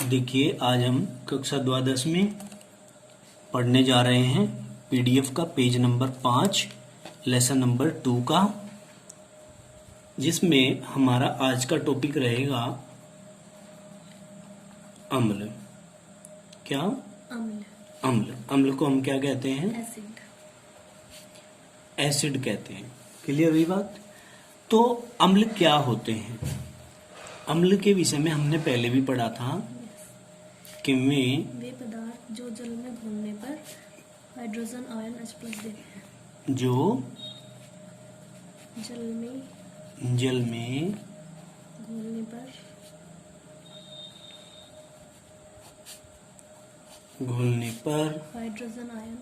देखिए आज हम कक्षा द्वादश में पढ़ने जा रहे हैं पीडीएफ का पेज नंबर 5 लेसन नंबर 2 का, जिसमें हमारा आज का टॉपिक रहेगा अम्ल। क्या? अम्ल। अम्ल। अम्ल को हम क्या कहते हैं? एसिड। एसिड कहते हैं। क्लियर हुई बात? तो अम्ल क्या होते हैं? अम्ल के विषय में हमने पहले भी पढ़ा था कि वे पदार्थ जो जल में घुलने पर हाइड्रोजन आयन H+ देते हैं। जो जल में घुलने पर हाइड्रोजन आयन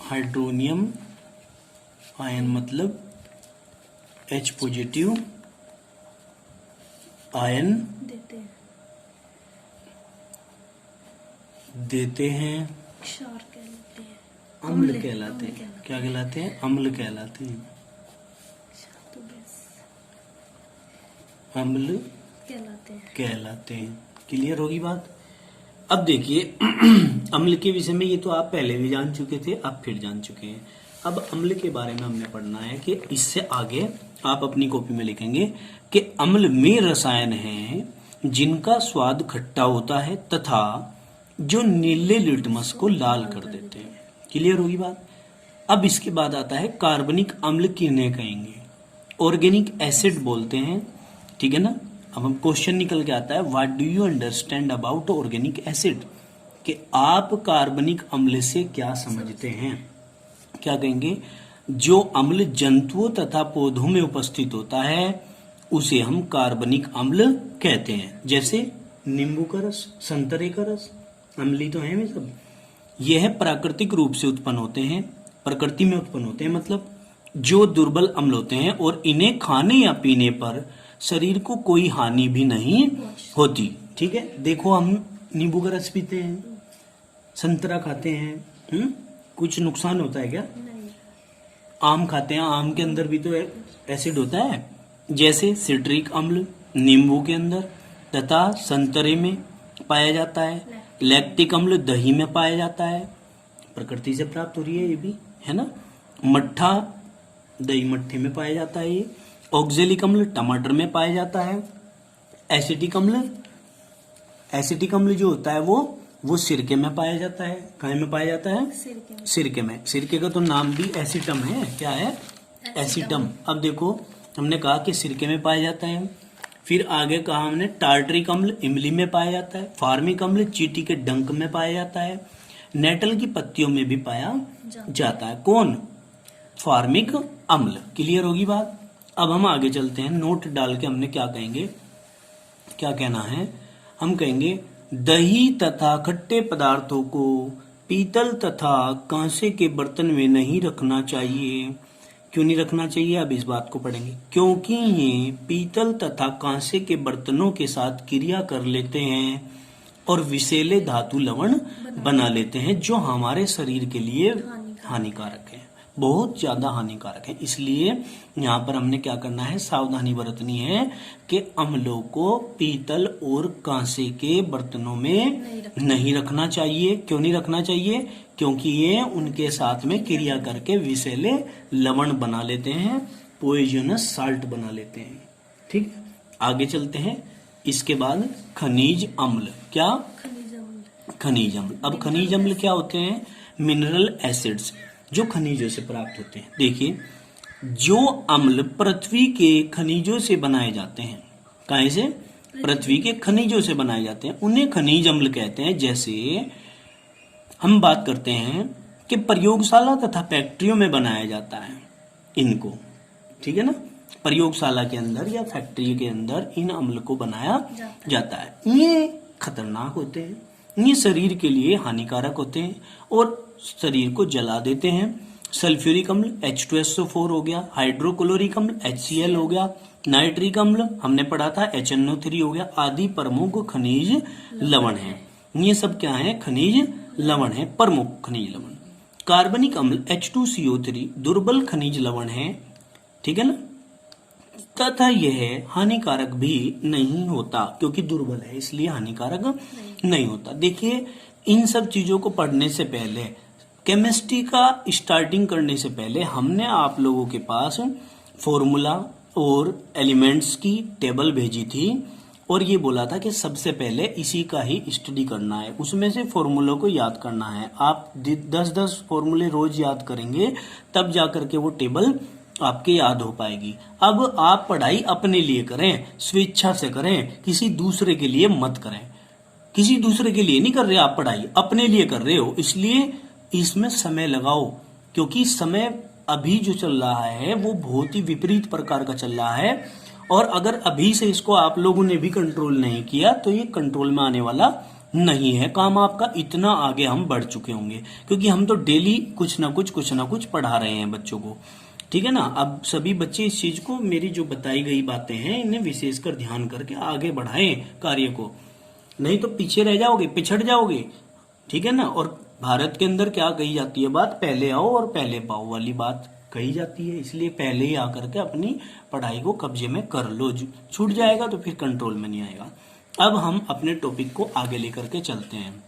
हाइड्रोनियम आयन मतलब H+ आयन देते हैं। क्षार कहलाते हैं। अम्ल कहलाते हैं। क्या कहलाते हैं? अम्ल कहलाते हैं। तो बस अम्ल कहलाते हैं। क्लियर होगी बात? अब देखिए अम्ल के विषय में ये तो आप पहले भी जान चुके थे, अब फिर जान चुके हैं। अब अम्ल के बारे में हमने पढ़ना है कि इससे आगे आप अपनी कॉपी में लिखेंगे कि अम्ल में रसायन हैं जिनका स्वाद खट्टा होता है तथा जो नीले लिटमस को लाल कर देते हैं। क्लियर होगी बात? अब इसके बाद आता है कार्बनिक अम्ल किन्हें कहेंगे? ऑर्गेनिक एसिड बोलते हैं, ठीक है ना। अब हम क्वेश्चन निकल के आता है what do you understand about organic acid, कि आप कार्बनिक अम्ल से क्या समझते हैं? क्या कहेंगे? जो अम्ल जंतुओं तथा पौधों में उपस्थित होता है उसे हम कार्बनिक अम्ल कहते हैं। जैसे नींबू का रस, संतरे का रस, अम्ली तो है में सब। यह प्राकृतिक रूप से उत्पन्न होते हैं, प्रकृति में उत्पन्न होते हैं, मतलब जो दुर्बल अम्ल होते हैं और इन्हें खाने या पीने पर शरीर को कोई हानि भी नहीं होती। ठीक है, देखो हम नींबू का रस पीते हैं, संतरा खाते हैं, कुछ नुकसान होता है क्या? आम खाते हैं, आम के अंदर भी तो एसिड होता है। जैसे सिट्रिक अम्ल नींबू के अंदर तथा संतरे में पाया जाता है। लैक्टिक अम्ल दही में पाया जाता है, प्रकृति से प्राप्त हो रही है ये भी, है ना। मट्ठा दही मट्ठे में पाया जाता है ये। ऑक्जेलिक अम्ल टमाटर में पाया जाता है। एसिटिक अम्ल जो होता है वो सिरके में पाया जाता है। कहाँ में पाया जाता है? सिरके में। सिरके का तो नाम भी एसिटम है। क्या है? एसिटम। अब देखो हमने कहा कि सिरके में पाया जाता है, फिर आगे कहा हमने टार्टरिक अम्ल इमली में पाया जाता है। फार्मिक अम्ल चींटी के डंक में पाया जाता है। नेटल की पत्तियों में भी पाया जाता है। कौन? फार्मिक अम्ल। क्लियर होगी बात? अब हम आगे चलते हैं, नोट डाल के हमने क्या कहेंगे, क्या कहना है। हम कहेंगे दही तथा खट्टे पदार्थों को पीतल तथा कांसे के बर्तन में नहीं रखना चाहिए। क्यों नहीं रखना चाहिए? अब इस बात को पढ़ेंगे। क्योंकि ये पीतल तथा कांसे के बर्तनों के साथ क्रिया कर लेते हैं और विषैले धातु लवण बना लेते हैं जो हमारे शरीर के लिए हानिकारक है, बहुत ज्यादा हानिकारक है। इसलिए यहाँ पर हमने क्या करना है, सावधानी बरतनी है कि अम्लों को पीतल और कांसे के बर्तनों में नहीं रखना चाहिए। क्यों नहीं रखना चाहिए? क्योंकि ये उनके साथ में क्रिया करके विषैले लवण बना लेते हैं, पॉइजनस साल्ट बना लेते हैं। ठीक, आगे चलते हैं। इसके बाद खनिज अम्ल। क्या? खनिज अम्ल। अब खनिज अम्ल क्या होते हैं? मिनरल एसिड्स जो खनिजों से प्राप्त होते हैं। देखिए, जो अम्ल पृथ्वी के खनिजों से बनाए जाते हैं, कहाँ से? पृथ्वी के खनिजों से बनाए जाते हैं, उन्हें खनिज अम्ल कहते हैं। जैसे हम बात करते हैं कि प्रयोगशाला तथा फैक्ट्रियों में बनाया जाता है इनको, ठीक है ना। प्रयोगशाला के अंदर या फैक्ट्री के अंदर इन अम्ल को बनाया जाता है। ये खतरनाक होते हैं, ये शरीर के लिए हानिकारक होते हैं और शरीर को जला देते हैं। सल्फ्यूरिक अम्ल H2SO4 हो गया, हाइड्रोक्लोरिक अम्ल HCl हो गया, नाइट्रिक अम्ल हमने पढ़ा था HNO3 हो गया, आदि प्रमुख खनिज लवण हैं। ये सब क्या है? खनिज लवण है, प्रमुख खनिज लवण। कार्बनिक अम्ल H2CO3 दुर्बल खनिज लवण है, ठीक है ना। तथा यह हानिकारक भी नहीं होता, क्योंकि दुर्बल है इसलिए हानिकारक नहीं होता। देखिए, इन सब चीजों को पढ़ने से पहले, केमिस्ट्री का स्टार्टिंग करने से पहले हमने आप लोगों के पास फॉर्मूला और एलिमेंट्स की टेबल भेजी थी और ये बोला था कि सबसे पहले इसी का ही स्टडी करना है, उसमें से फॉर्मूलों को याद करना है। आप 10-10 फॉर्मूले रोज याद करेंगे तब जाकर के वो टेबल आपके याद हो पाएगी। अब आप पढ़ाई अपने लिए करें, स्वेच्छा से करें, किसी दूसरे के लिए मत करें। किसी दूसरे के लिए नहीं कर रहे आप पढ़ाई, अपने लिए कर रहे हो, इसलिए इसमें समय लगाओ, क्योंकि समय अभी जो चल रहा है वो बहुत ही विपरीत प्रकार का चल रहा है और अगर अभी से इसको आप लोगों ने भी कंट्रोल नहीं किया तो ये कंट्रोल में आने वाला नहीं है काम आपका। इतना आगे हम बढ़ चुके होंगे क्योंकि हम तो डेली कुछ ना कुछ पढ़ा रहे हैं बच्चों को, ठीक है ना। अब सभी बच्चे इस चीज को, मेरी जो बताई गई बातें हैं इन्हें विशेषकर ध्यान करके आगे बढ़ाएं कार्य को, नहीं तो पीछे रह जाओगे, पिछड़ जाओगे, ठीक है ना। और भारत के अंदर क्या कही जाती है बात, पहले आओ और पहले पाओ वाली बात कही जाती है, इसलिए पहले ही आकर के अपनी पढ़ाई को कब्जे में कर लो, छूट जाएगा तो फिर कंट्रोल में नहीं आएगा। अब हम अपने टॉपिक को आगे लेकर के चलते हैं।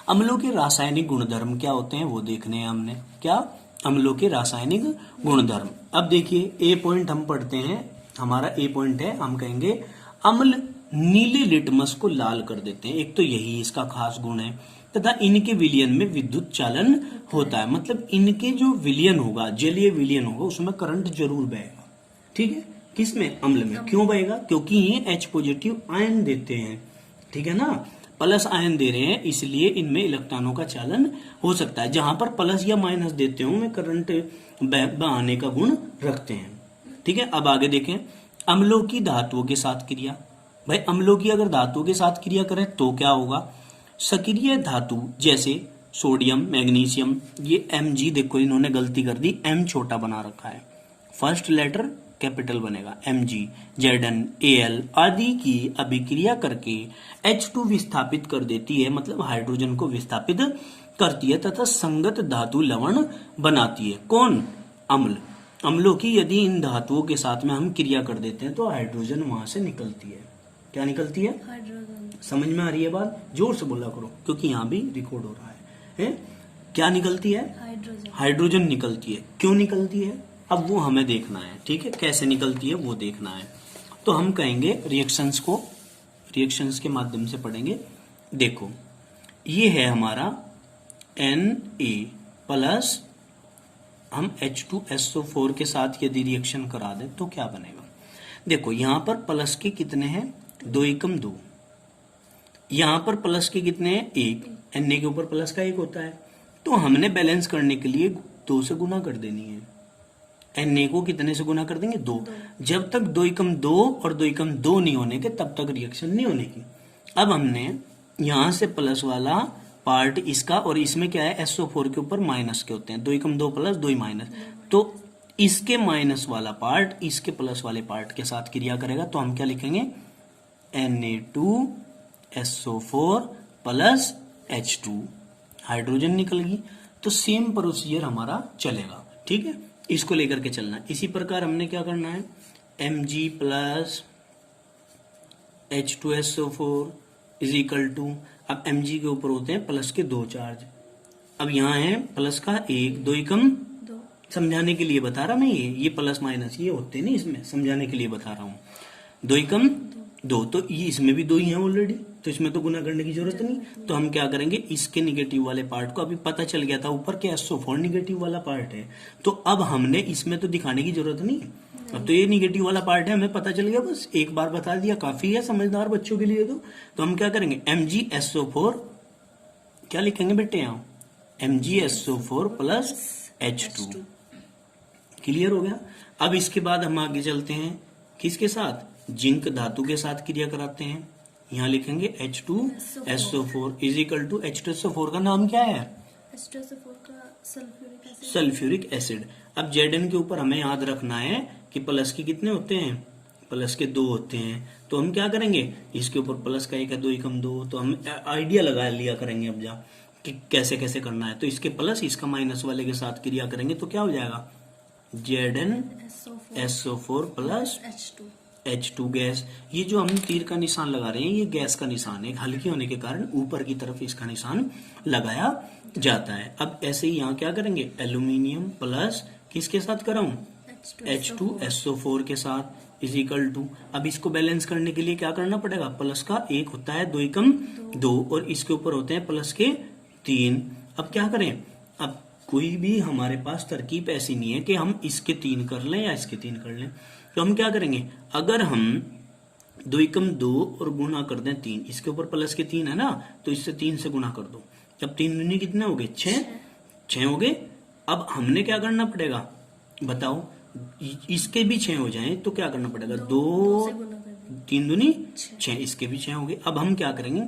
अम्लों के रासायनिक गुणधर्म क्या होते हैं वो देखने हैं हमने। क्या? अम्लों के रासायनिक गुणधर्म। अब देखिए, ए पॉइंट हम पढ़ते हैं, हमारा ए पॉइंट है, हम कहेंगे अम्ल नीले लिटमस को लाल कर देते हैं। एक तो यही इसका खास गुण है, तथा इनके विलयन में विद्युत चालन होता है, मतलब इनके जो विलयन होगा, जलीय विलयन होगा, उसमें करंट जरूर बहेगा, ठीक है। किसमें? अम्ल में। क्यों बहेगा? क्योंकि ये H पॉजिटिव आयन देते हैं, ठीक है ना, प्लस आयन दे रहे हैं, इसलिए इनमें इलेक्ट्रॉनों का चालन हो सकता है। जहां पर प्लस या माइनस देते हो वे करंट बहाने का गुण रखते हैं, ठीक है। अब आगे देखें, अम्लों की धातुओं के साथ क्रिया। भाई अम्लों की अगर धातुओं के साथ क्रिया करें तो क्या होगा? सक्रिय धातु जैसे सोडियम, मैग्नीशियम, ये Mg, देखो इन्होंने गलती कर दी, M छोटा बना रखा है, फर्स्ट लेटर कैपिटल बनेगा, Mg, Zn, Al आदि की अभिक्रिया करके H2 विस्थापित कर देती है, मतलब हाइड्रोजन को विस्थापित करती है तथा संगत धातु लवण बनाती है। कौन? अम्ल। अम्लों की यदि इन धातुओं के साथ में हम क्रिया कर देते हैं तो हाइड्रोजन वहां से निकलती है। क्या निकलती है? हाइड्रोजन। समझ में आ रही है बात? जोर से बोला करो क्योंकि यहाँ भी रिकॉर्ड हो रहा है? क्या निकलती है? हाइड्रोजन। हाइड्रोजन निकलती है। क्यों निकलती है अब वो हमें देखना है, ठीक है, कैसे निकलती है वो देखना है। तो हम कहेंगे रिएक्शंस को, रिएक्शंस के माध्यम से पढ़ेंगे। देखो ये है हमारा Na प्लस, हम H2SO4 के साथ यदि रिएक्शन करा दे तो क्या बनेगा? देखो यहाँ पर प्लस के कितने हैं? 2 एकम 2, यहाँ पर प्लस के कितने हैं? 1, Na के ऊपर प्लस का 1 होता है, तो हमने बैलेंस करने के लिए 2 से गुना कर देनी है। Na को कितने से गुना कर देंगे? 2। जब तक 2 एकम 2 और 2 एकम 2 नहीं होने के तब तक रिएक्शन नहीं होने की। अब हमने यहाँ से प्लस वाला पार्ट इसका, और इसमें क्या है, SO4 के ऊपर माइनस के होते हैं, 2 एकम 2 प्लस 2 माइनस, तो इसके माइनस वाला पार्ट इसके प्लस वाले पार्ट के साथ क्रिया करेगा, तो हम क्या लिखेंगे? Na2SO4 प्लस H2, हाइड्रोजन निकल गई। तो सेम प्रोसीजर हमारा चलेगा, ठीक है, इसको लेकर के चलना। इसी प्रकार हमने क्या करना है? Mg plus H2SO4 is equal to, अब Mg के ऊपर होते हैं प्लस के 2 चार्ज, अब यहाँ है प्लस का 1, 2 एकम 2, समझाने के लिए बता रहा मैं, ये प्लस माइनस ये होते नहीं, इसमें समझाने के लिए बता रहा हूँ। 2 एकम 2, तो ये इसमें भी 2 ही है ऑलरेडी, तो इसमें तो गुना करने की जरूरत नहीं। तो हम क्या करेंगे, इसके निगेटिव वाले पार्ट को, अभी पता चल गया था ऊपर के SO4 निगेटिव वाला पार्ट है, तो अब हमने इसमें तो दिखाने की जरूरत नहीं है, अब तो ये निगेटिव वाला पार्ट है, हमें पता चल गया, बस एक बार बता दिया काफी है समझदार बच्चों के लिए। तो हम क्या करेंगे? MgSO4 क्या लिखेंगे बेटे यहाँ? MgSO4 प्लस H2, क्लियर हो गया। अब इसके बाद हम आगे चलते हैं, किसके साथ? जिंक धातु के साथ क्रिया कराते हैं। यहाँ लिखेंगे H2SO4 is equal to, H2SO4 का नाम क्या है? H2SO4 का सल्फ्यूरिक एसिड। Sulphuric acid. अब Zn के ऊपर हमें याद रखना है कि प्लस के कितने होते हैं? प्लस के 2 होते हैं, तो हम क्या करेंगे? इसके ऊपर प्लस का 1 है, 2 एकम 2, तो हम आइडिया लगा लिया करेंगे अब जा कि कैसे कैसे करना है। तो इसके प्लस इसका माइनस वाले के साथ क्रिया करेंगे तो क्या हो जाएगा? ZnSO4 plus H2 H2 gas. ये जो हम तीर का निशान लगा रहे हैं ये गैस का निशान है, हल्की होने के कारण ऊपर की तरफ इसका निशान लगाया जाता है। अब ऐसे ही यहाँ क्या करेंगे, एल्यूमिनियम प्लस किसके साथ कराऊं, H2SO4 के साथ इज इक्वल टू, अब इसको बैलेंस करने के लिए क्या करना पड़ेगा, प्लस का एक होता है 2 एकम 2 और इसके ऊपर होते हैं प्लस के 3। अब क्या करें, अब कोई भी हमारे पास तरकीब ऐसी नहीं है कि हम इसके 3 कर लें या इसके 3 कर लें, तो हम क्या करेंगे, अगर हम 2 एकम 2 और गुना कर दें 3, इसके ऊपर प्लस के 3 है ना, तो इससे 3 से गुना कर दो, अब 3 दूनी कितने हो गए, 6 हो गए। अब हमने क्या करना पड़ेगा बताओ, इसके भी 6 हो जाएं तो क्या करना पड़ेगा, 2 3 दूनी 6, इसके भी 6 हो गए। अब हम क्या करेंगे,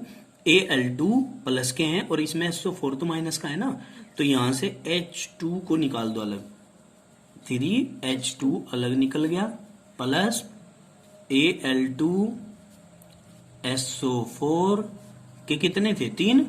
Al2 प्लस के हैं और इसमें SO4 तो माइनस का है ना, तो यहां से H2 को निकाल दो अलग, 3H2 अलग निकल गया प्लस Al2SO4 के कितने थे, 3,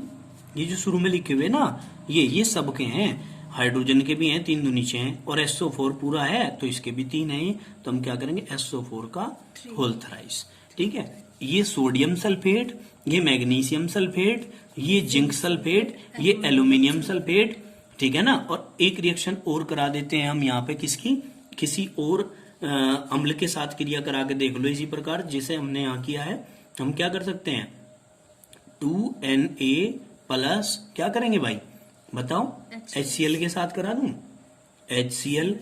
ये जो शुरू में लिखे हुए ना ये सबके हैं, हाइड्रोजन के भी हैं 3 दूनी 6 और SO4 पूरा है तो इसके भी 3 है, तो हम क्या करेंगे SO4 का होल थ्राइस। ठीक है, ये सोडियम सल्फेट, ये मैग्नीशियम सल्फेट, ये जिंक सल्फेट, ये एल्यूमिनियम सल्फेट, ठीक है ना। और एक रिएक्शन और करा देते हैं हम यहाँ पे, किसकी, किसी और अम्ल के साथ क्रिया करा के देख लो इसी प्रकार जैसे हमने यहाँ किया है। हम क्या कर सकते हैं, 2Na प्लस क्या करेंगे भाई बताओ, HCl के साथ करा दूं, HCl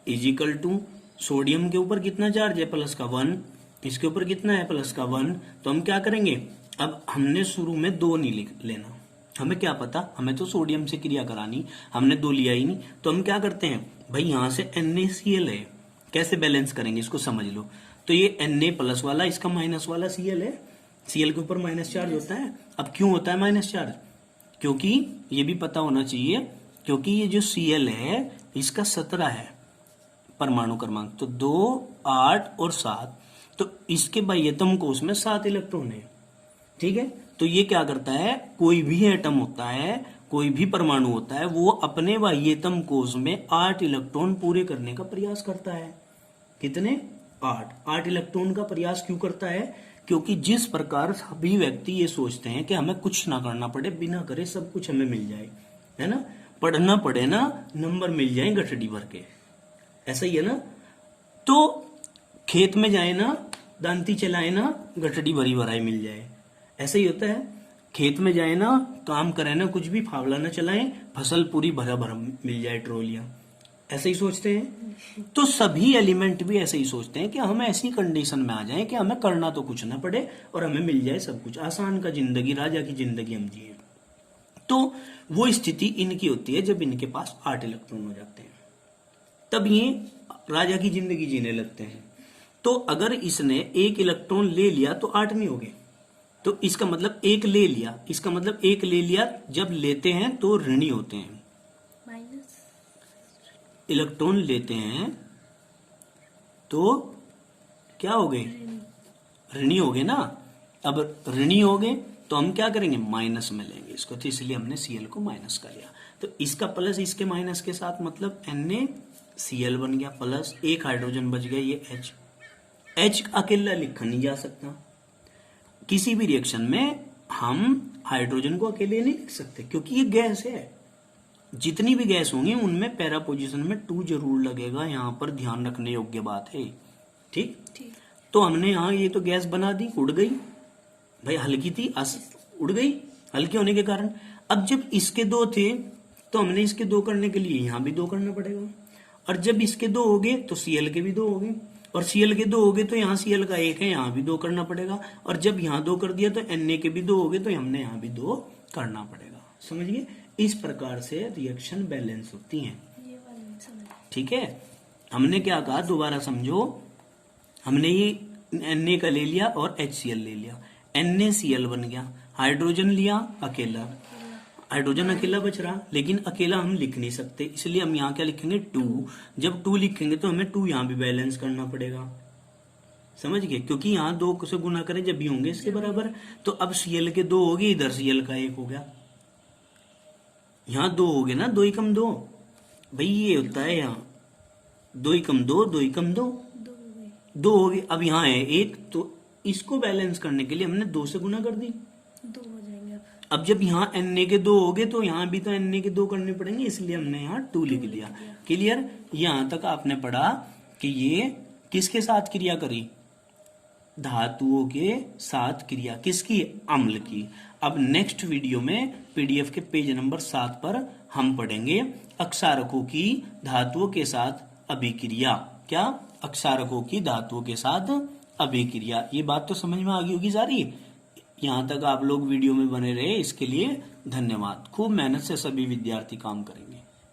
is equal to sodium के ऊपर कितना चार्ज है, प्लस का 1, इसके ऊपर कितना है, प्लस का 1, तो हम क्या करेंगे, अब हमने शुरू में 2 नहीं लिख लेना, हमें क्या पता, हमें तो सोडियम से क्रिया करानी, हमने 2 लिया ही नहीं, तो हम क्या करते हैं भाई, यहां से NaCl है, कैसे बैलेंस करेंगे इसको समझ लो, तो ये Na प्लस वाला, इसका माइनस वाला Cl है, Cl के ऊपर माइनस चार्ज होता है। अब क्यों होता है माइनस चार्ज, क्योंकि ये भी पता होना चाहिए, क्योंकि ये जो Cl है इसका 17 है परमाणु क्रमांक, तो 2, 8 और 7, तो इसके बाह्यतम कोश में 7 इलेक्ट्रॉन है। ठीक है, तो ये क्या करता है, कोई भी एटम होता है, कोई भी परमाणु होता है, वो अपने बाह्यतम कोश में 8 इलेक्ट्रॉन पूरे करने का प्रयास करता है। कितने, 8 इलेक्ट्रॉन का प्रयास क्यों करता है, क्योंकि जिस प्रकार सभी व्यक्ति ये सोचते हैं कि हमें कुछ ना करना पड़े, बिना करे सब कुछ हमें मिल जाए, है ना, पढ़ना पड़े ना, नंबर मिल जाए गठड़ी भर के, ऐसा ही है ना। तो खेत में जाए ना, दांती चलाए ना, गठड़ी भरी भराई मिल जाए, ऐसा ही होता है। खेत में जाए ना, काम करे ना, कुछ भी फावला ना चलाए, फसल पूरी भरा भरा मिल जाए, ट्रोलियां, ऐसे ही सोचते हैं। तो सभी एलिमेंट भी ऐसे ही सोचते हैं कि हम ऐसी कंडीशन में आ जाएं कि हमें करना तो कुछ ना पड़े और हमें मिल जाए सब कुछ, आसान का जिंदगी, राजा की जिंदगी हम जिए। तो वो स्थिति इनकी होती है जब इनके पास 8 इलेक्ट्रॉन हो जाते हैं, तब ये राजा की जिंदगी जीने लगते हैं। तो अगर इसने 1 इलेक्ट्रॉन ले लिया तो 8 नहीं हो गए, तो इसका मतलब 1 ले लिया, इसका मतलब 1 ले लिया, जब लेते हैं तो ऋणी होते हैं, इलेक्ट्रॉन लेते हैं तो क्या हो गए, ऋणी हो गए ना। अब ऋणी हो गए तो हम क्या करेंगे, माइनस में लेंगे इसको, तो इसलिए हमने Cl को माइनस कर लिया, तो इसका प्लस इसके माइनस के साथ मतलब NaCl बन गया, प्लस एक हाइड्रोजन बच गया, ये H अकेला लिखा नहीं जा सकता, किसी भी रिएक्शन में हम हाइड्रोजन को अकेले नहीं लिख सकते क्योंकि ये गैस है। जितनी भी गैस होंगी उनमें पैरा पोजीशन में 2 जरूर लगेगा, यहाँ पर ध्यान रखने योग्य बात है। ठीक, तो हमने यहाँ ये तो गैस बना दी, उड़ गई भाई, हल्की थी उड़ गई, हल्के होने के कारण। अब जब इसके 2 थे तो हमने इसके 2 करने के लिए यहाँ भी 2 करना पड़ेगा, और जब इसके 2 हो गए तो Cl के भी 2 हो गए, और Cl के 2 हो गए तो यहाँ Cl का 1 है, यहाँ भी 2 करना पड़ेगा, और जब यहाँ 2 कर दिया तो Na के भी 2 हो गए, तो हमने यहाँ भी 2 करना पड़ेगा। समझिए, इस प्रकार से रिएक्शन बैलेंस होती हैं। ठीक है, हमने क्या कहा दोबारा समझो, हमने ये Na का ले लिया और HCl ले लिया, NaCl बन गया, हाइड्रोजन लिया अकेला, हाइड्रोजन अकेला बच रहा, लेकिन अकेला हम लिख नहीं सकते, इसलिए हम यहाँ क्या लिखेंगे, 2। जब 2 लिखेंगे तो हमें 2 यहाँ भी बैलेंस करना पड़ेगा, समझ गए, क्योंकि यहाँ 2 से गुना करें जब भी होंगे इसके बराबर। तो अब Cl के 2 हो गए, इधर Cl का 1 हो गया, यहाँ 2 हो गए ना, 2 एकम 2 भाई, ये होता है यहाँ 2 एकम 2, 2 एकम 2, 2 हो गए, 2 हो गई। अब यहाँ है 1, तो इसको बैलेंस करने के लिए हमने 2 से गुना कर दी। 2 हो जाएंगे अब जब यहाँ एन के 2 हो गए तो यहाँ भी तो एन के 2 करने पड़ेंगे, इसलिए हमने यहाँ 2 लिख दिया। क्लियर? यहाँ तक आपने पढ़ा कि ये किसके साथ क्रिया करी? धातुओं के साथ क्रिया। किसकी? अम्ल की। अब नेक्स्ट वीडियो में पीडीएफ के पेज नंबर 7 पर हम पढ़ेंगे अक्षारकों की धातुओं के साथ अभिक्रिया। क्या? अक्षारकों की धातुओं के साथ अभिक्रिया। ये बात तो समझ में आ गई होगी सारी। यहाँ तक आप लोग वीडियो में बने रहे, इसके लिए धन्यवाद। खूब मेहनत से सभी विद्यार्थी काम करेंगे।